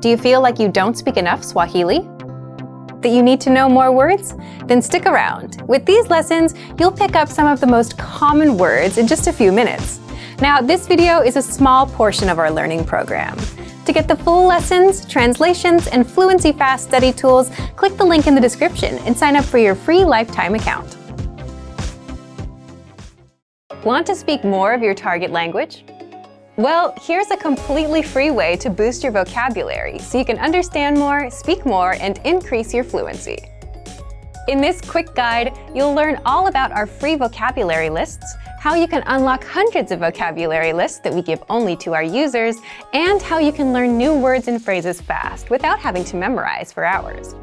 Do you feel like you don't speak enough Swahili? That you need to know more words? Then stick around. With these lessons, you'll pick up some of the most common words in just a few minutes. Now, this video is a small portion of our learning program. To get the full lessons, translations, and fluency fast study tools, click the link in the description and sign up for your free lifetime account. Want to speak more of your target language? Well, here's a completely free way to boost your vocabulary so you can understand more, speak more, and increase your fluency. In this quick guide, you'll learn all about our free vocabulary lists, how you can unlock hundreds of vocabulary lists that we give only to our users, and how you can learn new words and phrases fast without having to memorize for hours.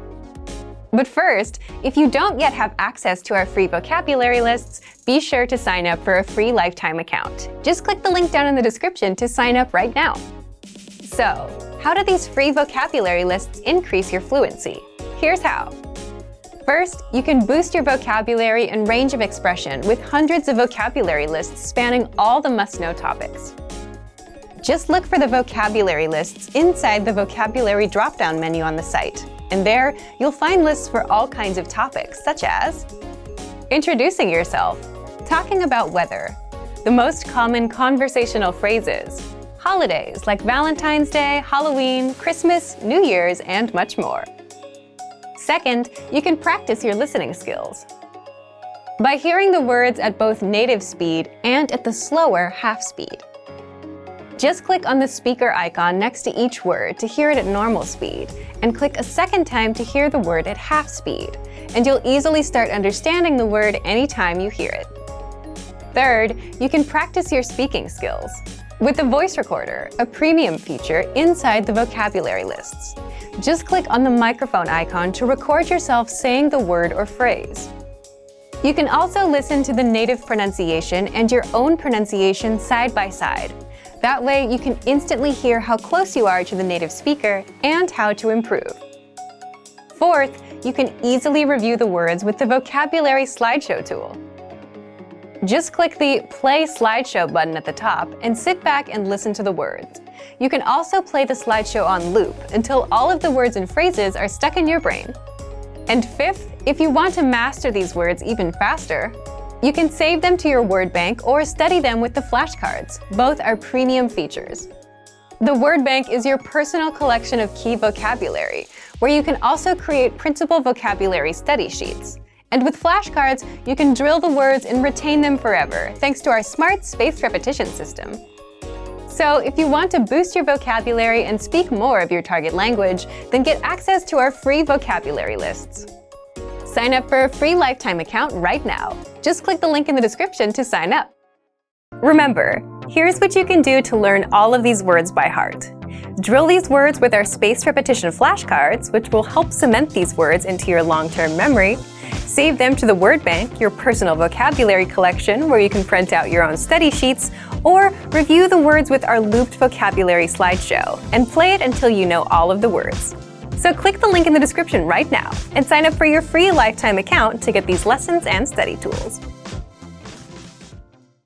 But first, if you don't yet have access to our free vocabulary lists, be sure to sign up for a free lifetime account. Just click the link down in the description to sign up right now. So, how do these free vocabulary lists increase your fluency? Here's how. First, you can boost your vocabulary and range of expression with hundreds of vocabulary lists spanning all the must-know topics. Just look for the vocabulary lists inside the vocabulary drop-down menu on the site. And there, you'll find lists for all kinds of topics, such as introducing yourself, talking about weather, the most common conversational phrases, holidays like Valentine's Day, Halloween, Christmas, New Year's, and much more. Second, you can practice your listening skills. By hearing the words at both native speed and at the slower half speed. Just click on the speaker icon next to each word to hear it at normal speed, and click a second time to hear the word at half speed, and you'll easily start understanding the word anytime you hear it. Third, you can practice your speaking skills with the voice recorder, a premium feature inside the vocabulary lists. Just click on the microphone icon to record yourself saying the word or phrase. You can also listen to the native pronunciation and your own pronunciation side by side. That way, you can instantly hear how close you are to the native speaker and how to improve. Fourth, you can easily review the words with the Vocabulary Slideshow tool. Just click the Play Slideshow button at the top and sit back and listen to the words. You can also play the slideshow on loop until all of the words and phrases are stuck in your brain. And fifth, if you want to master these words even faster, you can save them to your word bank or study them with the flashcards. Both are premium features. The word bank is your personal collection of key vocabulary, where you can also create printable vocabulary study sheets. And with flashcards, you can drill the words and retain them forever, thanks to our smart spaced repetition system. So if you want to boost your vocabulary and speak more of your target language, then get access to our free vocabulary lists. Sign up for a free lifetime account right now. Just click the link in the description to sign up. Remember, here's what you can do to learn all of these words by heart. Drill these words with our spaced repetition flashcards, which will help cement these words into your long-term memory. Save them to the word bank, your personal vocabulary collection, where you can print out your own study sheets, or review the words with our looped vocabulary slideshow, and play it until you know all of the words. So click the link in the description right now and sign up for your free lifetime account to get these lessons and study tools.